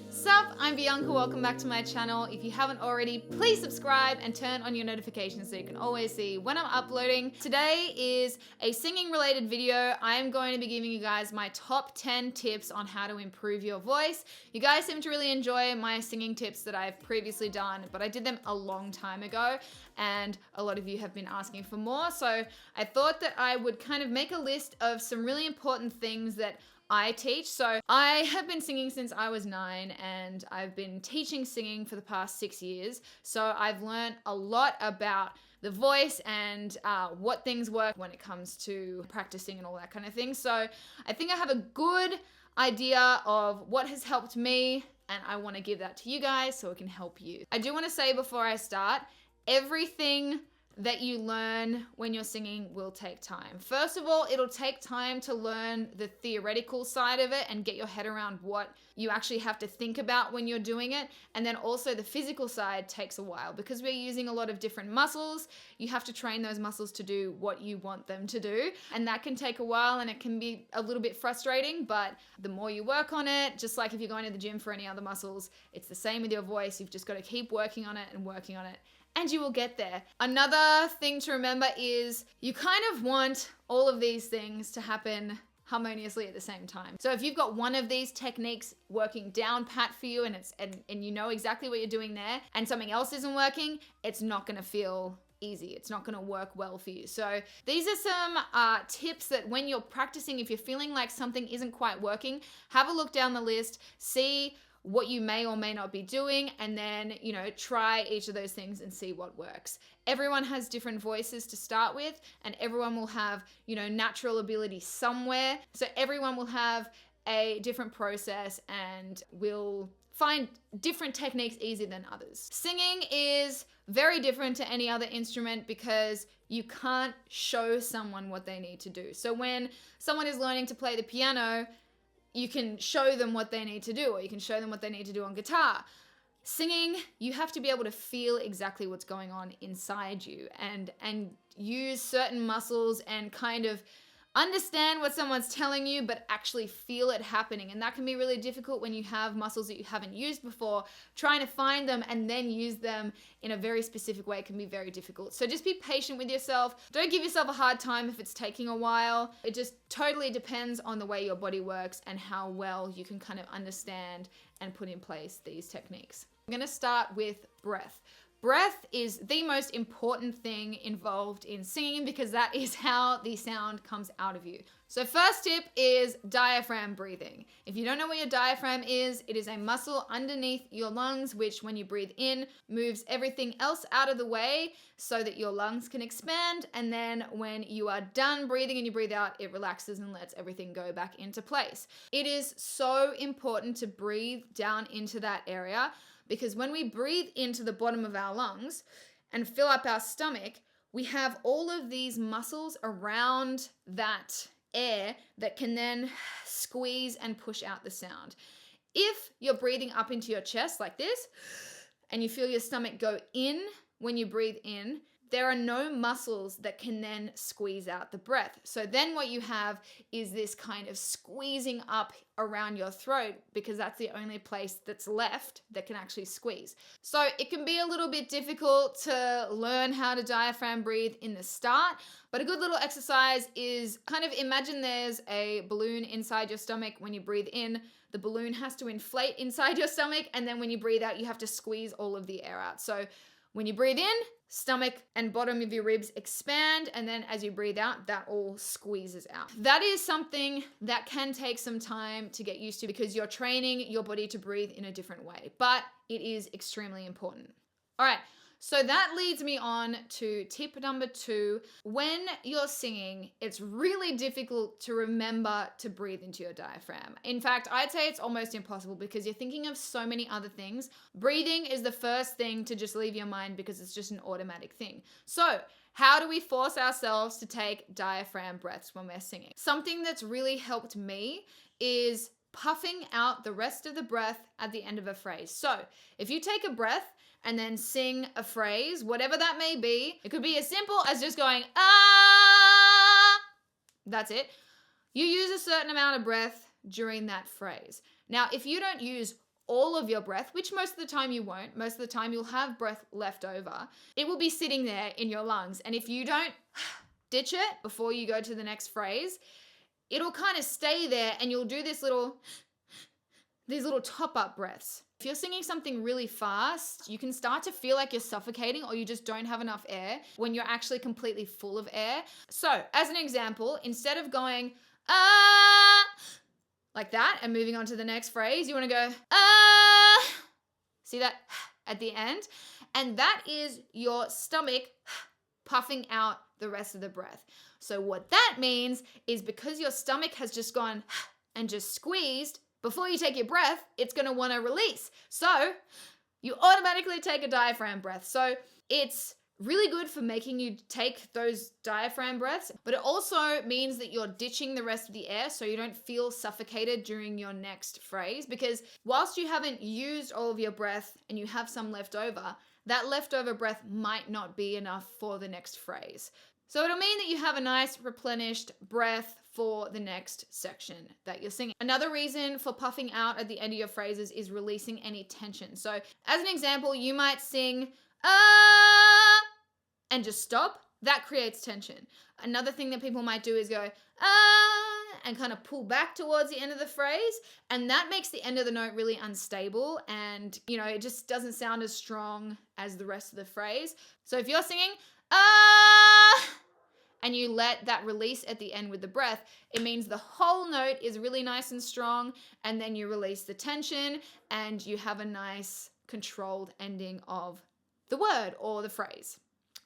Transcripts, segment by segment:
Sup, I'm Bianca, welcome back to my channel. If you haven't already, please subscribe and turn on your notifications so you can always see when I'm uploading. Today is a singing related video. I am going to be giving you guys my top 10 tips on how to improve your voice. You guys seem to really enjoy my singing tips that I've previously done, but I did them a long time ago and a lot of you have been asking for more. So I thought that I would kind of make a list of some really important things that I teach. So I have been singing since I was 9 and I've been teaching singing for the past 6 years. So I've learned a lot about the voice and what things work when it comes to practicing and all that kind of thing. So I think I have a good idea of what has helped me and I want to give that to you guys so it can help you. I do want to say before I start, everything that you learn when you're singing will take time. First of all, it'll take time to learn the theoretical side of it and get your head around what you actually have to think about when you're doing it. And then also the physical side takes a while because we're using a lot of different muscles. You have to train those muscles to do what you want them to do. And that can take a while and it can be a little bit frustrating, but the more you work on it, just like if you're going to the gym for any other muscles, it's the same with your voice. You've just got to keep working on it and working on it. And you will get there. Another thing to remember is you kind of want all of these things to happen harmoniously at the same time. So if you've got one of these techniques working down pat for you and you know exactly what you're doing there and something else isn't working, it's not gonna feel easy. It's not gonna work well for you. So these are some tips that when you're practicing, if you're feeling like something isn't quite working, have a look down the list, see what you may or may not be doing, and then, you know, try each of those things and see what works. Everyone has different voices to start with, and everyone will have, you know, natural ability somewhere. So everyone will have a different process and will find different techniques easier than others. Singing is very different to any other instrument because you can't show someone what they need to do. So when someone is learning to play the piano, you can show them what they need to do, or you can show them what they need to do on guitar. Singing, you have to be able to feel exactly what's going on inside you and use certain muscles and kind of understand what someone's telling you, but actually feel it happening. And that can be really difficult when you have muscles that you haven't used before. Trying to find them and then use them in a very specific way can be very difficult. So just be patient with yourself. Don't give yourself a hard time if it's taking a while. It just totally depends on the way your body works and how well you can kind of understand and put in place these techniques. I'm gonna start with breath. Breath is the most important thing involved in singing because that is how the sound comes out of you. So first tip is diaphragm breathing. If you don't know what your diaphragm is, it is a muscle underneath your lungs, which when you breathe in, moves everything else out of the way so that your lungs can expand. And then when you are done breathing and you breathe out, it relaxes and lets everything go back into place. It is so important to breathe down into that area, because when we breathe into the bottom of our lungs and fill up our stomach, we have all of these muscles around that air that can then squeeze and push out the sound. If you're breathing up into your chest like this, and you feel your stomach go in when you breathe in, there are no muscles that can then squeeze out the breath. So then what you have is this kind of squeezing up around your throat because that's the only place that's left that can actually squeeze. So it can be a little bit difficult to learn how to diaphragm breathe in the start, but a good little exercise is kind of imagine there's a balloon inside your stomach. When you breathe in, the balloon has to inflate inside your stomach, and then when you breathe out, you have to squeeze all of the air out. So when you breathe in, stomach and bottom of your ribs expand, and then as you breathe out, that all squeezes out. That is something that can take some time to get used to because you're training your body to breathe in a different way, but it is extremely important. All right, so that leads me on to tip number 2. When you're singing, it's really difficult to remember to breathe into your diaphragm. In fact, I'd say it's almost impossible because you're thinking of so many other things. Breathing is the first thing to just leave your mind because it's just an automatic thing. So how do we force ourselves to take diaphragm breaths when we're singing? Something that's really helped me is puffing out the rest of the breath at the end of a phrase. So if you take a breath and then sing a phrase, whatever that may be, it could be as simple as just going, ah, that's it. You use a certain amount of breath during that phrase. Now, if you don't use all of your breath, which most of the time you won't, most of the time you'll have breath left over, it will be sitting there in your lungs. And if you don't ditch it before you go to the next phrase, it'll kind of stay there and you'll do these little top-up breaths. If you're singing something really fast, you can start to feel like you're suffocating or you just don't have enough air when you're actually completely full of air. So, as an example, instead of going, ah, like that and moving on to the next phrase, you want to go, ah, see that at the end? And that is your stomach puffing out the rest of the breath. So what that means is because your stomach has just gone and just squeezed, before you take your breath, it's going to want to release. So you automatically take a diaphragm breath. So it's really good for making you take those diaphragm breaths, but it also means that you're ditching the rest of the air so you don't feel suffocated during your next phrase, because whilst you haven't used all of your breath and you have some left over, that leftover breath might not be enough for the next phrase. So it'll mean that you have a nice replenished breath for the next section that you're singing. Another reason for puffing out at the end of your phrases is releasing any tension. So as an example, you might sing, ah, and just stop. That creates tension. Another thing that people might do is go, ah, and kind of pull back towards the end of the phrase. And that makes the end of the note really unstable. And, it just doesn't sound as strong as the rest of the phrase. So if you're singing, ah, and you let that release at the end with the breath, it means the whole note is really nice and strong, and then you release the tension and you have a nice controlled ending of the word or the phrase.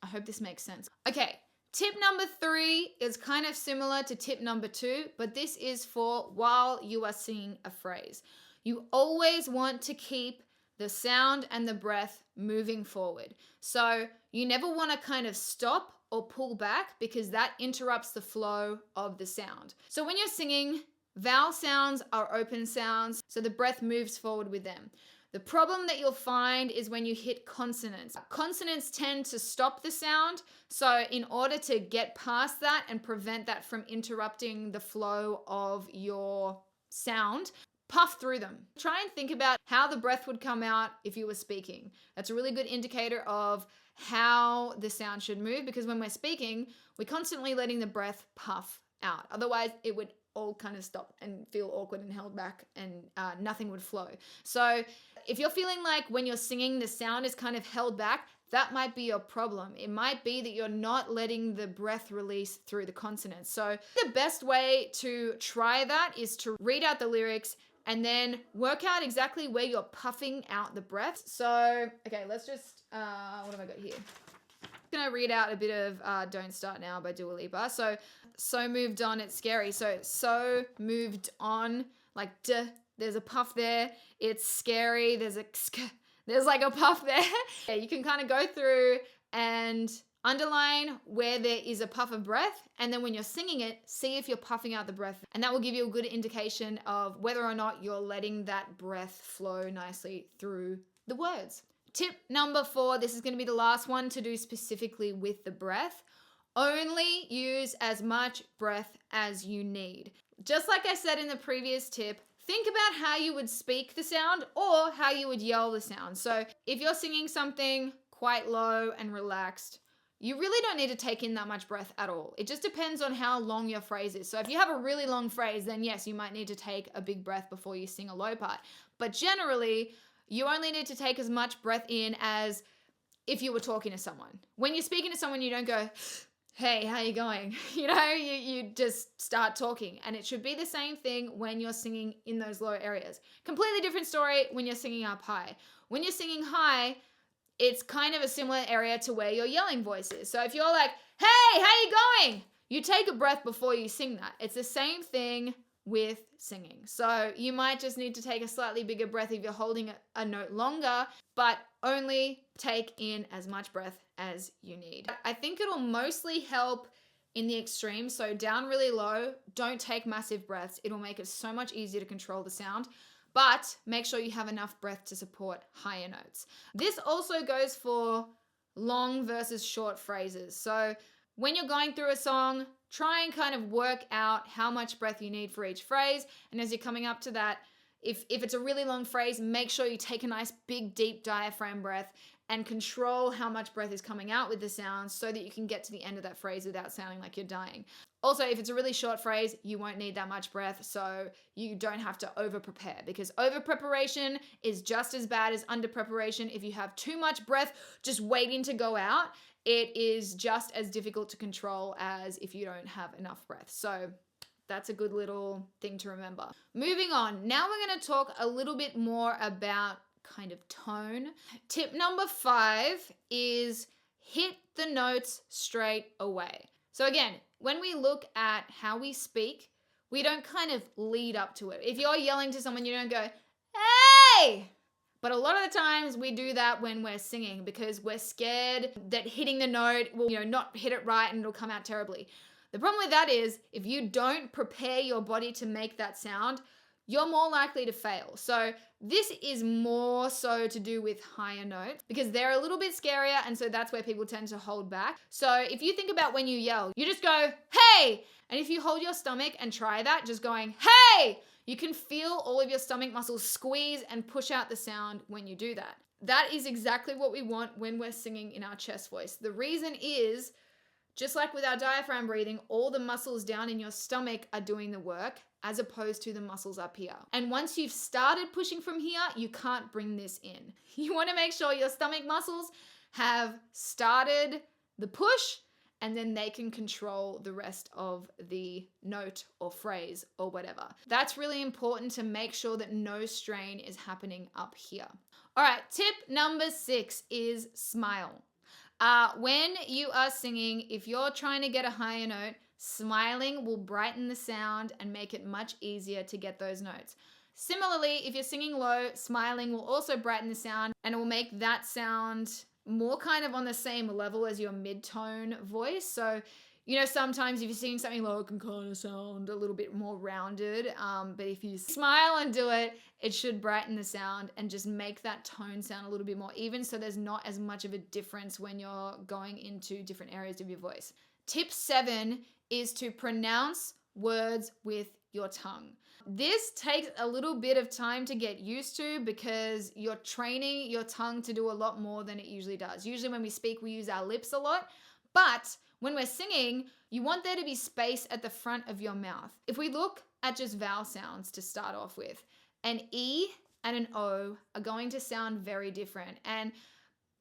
I hope this makes sense. Okay, tip number 3 is kind of similar to tip number 2, but this is for while you are singing a phrase. You always want to keep the sound and the breath moving forward. So you never want to kind of stop or pull back because that interrupts the flow of the sound. So when you're singing, vowel sounds are open sounds, so the breath moves forward with them. The problem that you'll find is when you hit consonants. Consonants tend to stop the sound, so in order to get past that and prevent that from interrupting the flow of your sound, puff through them. Try and think about how the breath would come out if you were speaking. That's a really good indicator of how the sound should move, because when we're speaking, we're constantly letting the breath puff out. Otherwise, it would all kind of stop and feel awkward and held back, and nothing would flow. So if you're feeling like when you're singing, the sound is kind of held back, that might be your problem. It might be that you're not letting the breath release through the consonants. So the best way to try that is to read out the lyrics and then work out exactly where you're puffing out the breath. So, okay, let's just, what have I got here? I'm gonna read out a bit of Don't Start Now by Dua Lipa. So moved on, it's scary. So moved on, like there's a puff there. It's scary, there's like a puff there. Yeah, you can kind of go through and underline where there is a puff of breath, and then when you're singing it, see if you're puffing out the breath, and that will give you a good indication of whether or not you're letting that breath flow nicely through the words. Tip number 4, this is going to be the last one to do specifically with the breath. Only use as much breath as you need. Just like I said in the previous tip, think about how you would speak the sound or how you would yell the sound. So if you're singing something quite low and relaxed, you really don't need to take in that much breath at all. It just depends on how long your phrase is. So if you have a really long phrase, then yes, you might need to take a big breath before you sing a low part. But generally, you only need to take as much breath in as if you were talking to someone. When you're speaking to someone, you don't go, hey, how you going? You just start talking. And it should be the same thing when you're singing in those low areas. Completely different story when you're singing up high. When you're singing high, it's kind of a similar area to where your yelling voice is. So if you're like, hey, how you going? You take a breath before you sing that. It's the same thing with singing. So you might just need to take a slightly bigger breath if you're holding a note longer, but only take in as much breath as you need. I think it'll mostly help in the extreme. So down really low, don't take massive breaths. It'll make it so much easier to control the sound. But make sure you have enough breath to support higher notes. This also goes for long versus short phrases. So when you're going through a song, try and kind of work out how much breath you need for each phrase. And as you're coming up to that, if it's a really long phrase, make sure you take a nice big deep diaphragm breath and control how much breath is coming out with the sound so that you can get to the end of that phrase without sounding like you're dying. Also, if it's a really short phrase, you won't need that much breath, so you don't have to over prepare, because over preparation is just as bad as under preparation. If you have too much breath just waiting to go out, it is just as difficult to control as if you don't have enough breath. So that's a good little thing to remember. Moving on, now we're going to talk a little bit more about kind of tone. Tip number 5 is hit the notes straight away. So again, when we look at how we speak, we don't kind of lead up to it. If you're yelling to someone, you don't go, hey! But a lot of the times we do that when we're singing because we're scared that hitting the note will, not hit it right and it'll come out terribly. The problem with that is if you don't prepare your body to make that sound, you're more likely to fail. So this is more so to do with higher notes because they're a little bit scarier, and so that's where people tend to hold back. So if you think about when you yell, you just go, hey! And if you hold your stomach and try that, just going, hey! You can feel all of your stomach muscles squeeze and push out the sound when you do that. That is exactly what we want when we're singing in our chest voice. The reason is, just like with our diaphragm breathing, all the muscles down in your stomach are doing the work as opposed to the muscles up here. And once you've started pushing from here, you can't bring this in. You want to make sure your stomach muscles have started the push, and then they can control the rest of the note or phrase or whatever. That's really important to make sure that no strain is happening up here. All right, tip number 6 is smile. When you are singing, if you're trying to get a higher note, smiling will brighten the sound and make it much easier to get those notes. Similarly, if you're singing low, smiling will also brighten the sound and it will make that sound more kind of on the same level as your mid-tone voice. So, sometimes if you're singing something low, it can kind of sound a little bit more rounded. But if you smile and do it, it should brighten the sound and just make that tone sound a little bit more even, so there's not as much of a difference when you're going into different areas of your voice. Tip 7 is to pronounce words with your tongue. This takes a little bit of time to get used to because you're training your tongue to do a lot more than it usually does. Usually when we speak, we use our lips a lot, but when we're singing, you want there to be space at the front of your mouth. If we look at just vowel sounds to start off with, an E and an O are going to sound very different. And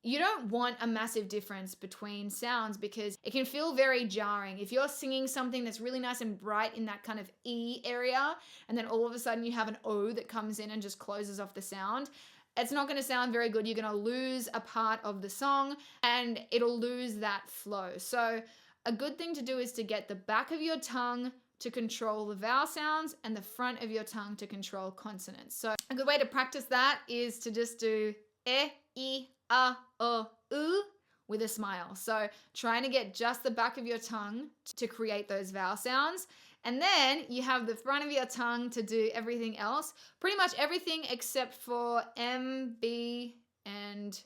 you don't want a massive difference between sounds because it can feel very jarring. If you're singing something that's really nice and bright in that kind of E area, and then all of a sudden you have an O that comes in and just closes off the sound, it's not going to sound very good. You're going to lose a part of the song and it'll lose that flow. So a good thing to do is to get the back of your tongue to control the vowel sounds and the front of your tongue to control consonants. So a good way to practice that is to just do e, a, o, u with a smile. So trying to get just the back of your tongue to create those vowel sounds. And then you have the front of your tongue to do everything else. Pretty much everything except for M, B, and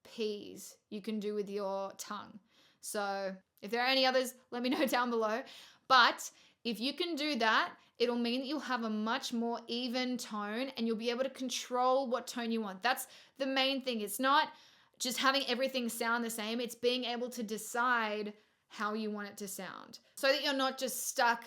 P's you can do with your tongue. So if there are any others, let me know down below. But if you can do that, it'll mean that you'll have a much more even tone and you'll be able to control what tone you want. That's the main thing. It's not just having everything sound the same. It's being able to decide how you want it to sound so that you're not just stuck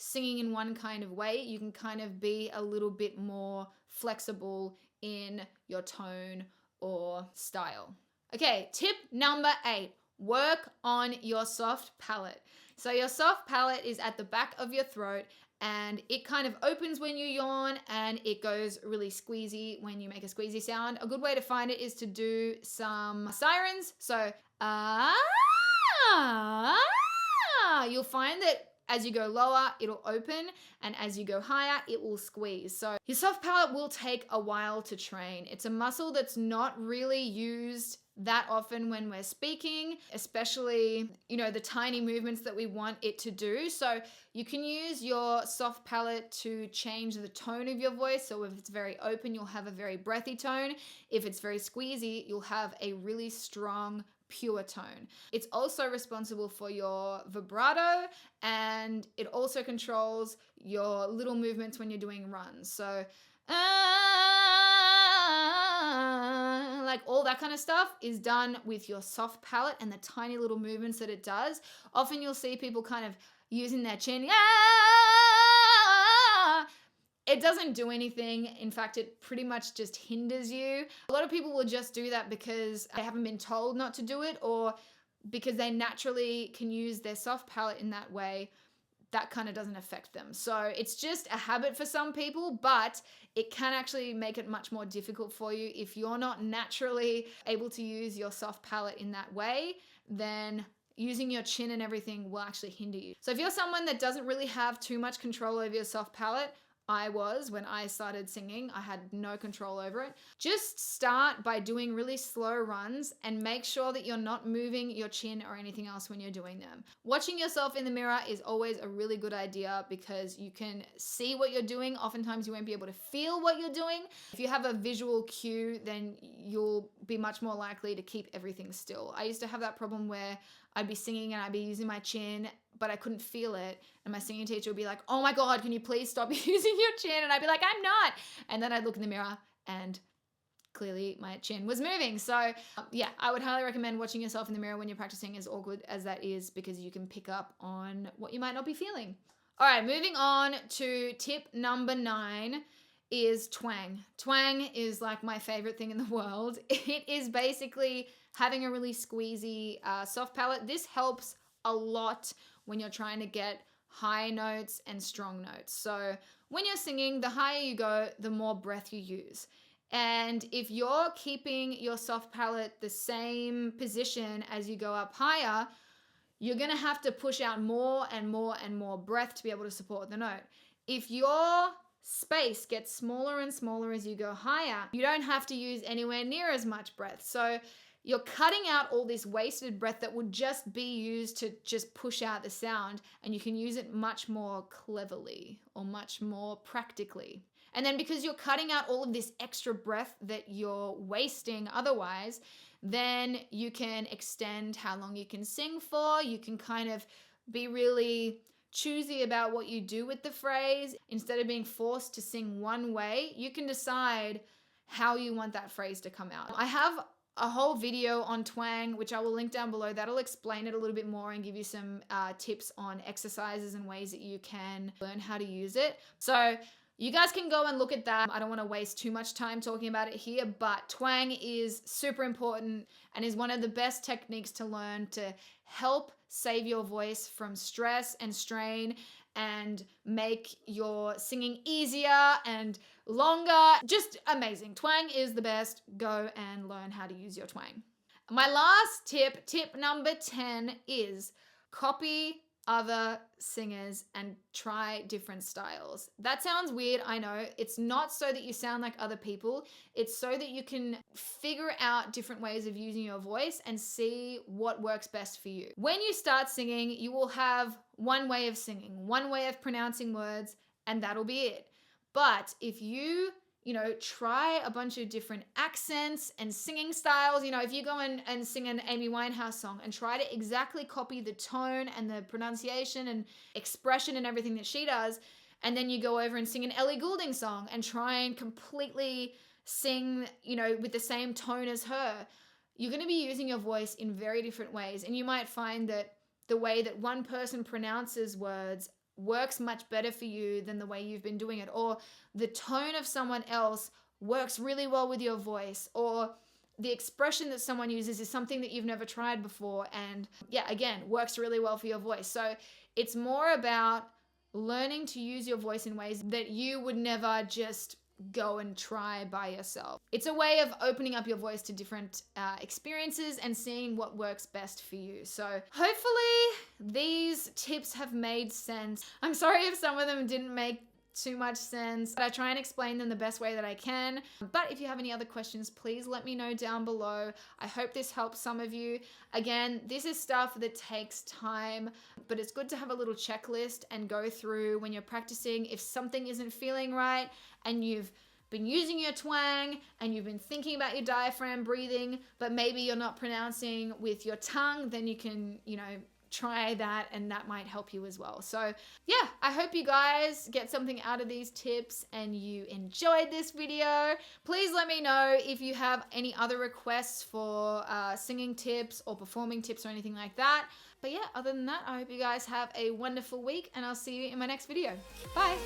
singing in one kind of way. You can kind of be a little bit more flexible in your tone or style. Okay, tip number 8, work on your soft palate. So your soft palate is at the back of your throat and it kind of opens when you yawn and it goes really squeezy when you make a squeezy sound. A good way to find it is to do some sirens. So, you'll find that as you go lower, it'll open, and as you go higher, it will squeeze. So your soft palate will take a while to train. It's a muscle that's not really used that often when we're speaking, especially, the tiny movements that we want it to do. So you can use your soft palate to change the tone of your voice. So if it's very open, you'll have a very breathy tone. If it's very squeezy, you'll have a really strong pure tone. It's also responsible for your vibrato, and it also controls your little movements when you're doing runs. So, like all that kind of stuff is done with your soft palate and the tiny little movements that it does. Often you'll see people kind of using their chin. It doesn't do anything. In fact, it pretty much just hinders you. A lot of people will just do that because they haven't been told not to do it, or because they naturally can use their soft palate in that way. That kind of doesn't affect them. So it's just a habit for some people, but it can actually make it much more difficult for you. If you're not naturally able to use your soft palate in that way, then using your chin and everything will actually hinder you. So if you're someone that doesn't really have too much control over your soft palate, I was when I started singing. I had no control over it. Just start by doing really slow runs and make sure that you're not moving your chin or anything else when you're doing them. Watching yourself in the mirror is always a really good idea because you can see what you're doing. Oftentimes you won't be able to feel what you're doing. If you have a visual cue, then you'll be much more likely to keep everything still. I used to have that problem where I'd be singing and I'd be using my chin, but I couldn't feel it. And my singing teacher would be like, "Oh my God, can you please stop using your chin?" And I'd be like, "I'm not." And then I'd look in the mirror and clearly my chin was moving. So yeah, I would highly recommend watching yourself in the mirror when you're practicing, as awkward as that is, because you can pick up on what you might not be feeling. All right, moving on to tip number 9 is twang. Twang is like my favorite thing in the world. It is basically having a really squeezy soft palate. This helps a lot when you're trying to get high notes and strong notes. So when you're singing, the higher you go, the more breath you use. And if you're keeping your soft palate the same position as you go up higher, you're going to have to push out more and more and more breath to be able to support the note. If your space gets smaller and smaller as you go higher, you don't have to use anywhere near as much breath. So you're cutting out all this wasted breath that would just be used to just push out the sound, and you can use it much more cleverly or much more practically. And then because you're cutting out all of this extra breath that you're wasting otherwise, then you can extend how long you can sing for. You can kind of be really choosy about what you do with the phrase. Instead of being forced to sing one way, you can decide how you want that phrase to come out. I have a whole video on twang, which I will link down below. That'll explain it a little bit more and give you some tips on exercises and ways that you can learn how to use it. So you guys can go and look at that. I don't want to waste too much time talking about it here, but twang is super important and is one of the best techniques to learn to help save your voice from stress and strain and make your singing easier and longer. Just amazing. Twang is the best. Go and learn how to use your twang. My last tip, tip number 10, is copy other singers and try different styles. That sounds weird, I know. It's not so that you sound like other people. It's so that you can figure out different ways of using your voice and see what works best for you. When you start singing, you will have one way of singing, one way of pronouncing words, and that'll be it. But if you try a bunch of different accents and singing styles. If you go and sing an Amy Winehouse song and try to exactly copy the tone and the pronunciation and expression and everything that she does, and then you go over and sing an Ellie Goulding song and try and completely sing, with the same tone as her, you're going to be using your voice in very different ways. And you might find that the way that one person pronounces words works much better for you than the way you've been doing it, or the tone of someone else works really well with your voice, or the expression that someone uses is something that you've never tried before and again works really well for your voice. So it's more about learning to use your voice in ways that you would never just go and try by yourself. It's a way of opening up your voice to different experiences and seeing what works best for you. So hopefully these tips have made sense. I'm sorry if some of them didn't make too much sense, but I try and explain them the best way that I can. But if you have any other questions, please let me know down below. I hope this helps some of you. Again, this is stuff that takes time, but it's good to have a little checklist and go through when you're practicing. If something isn't feeling right and you've been using your twang and you've been thinking about your diaphragm breathing, but maybe you're not pronouncing with your tongue, then you can, try that, and that might help you as well. So yeah, I hope you guys get something out of these tips and you enjoyed this video. Please let me know if you have any other requests for singing tips or performing tips or anything like that. But yeah, other than that, I hope you guys have a wonderful week, and I'll see you in my next video. Bye.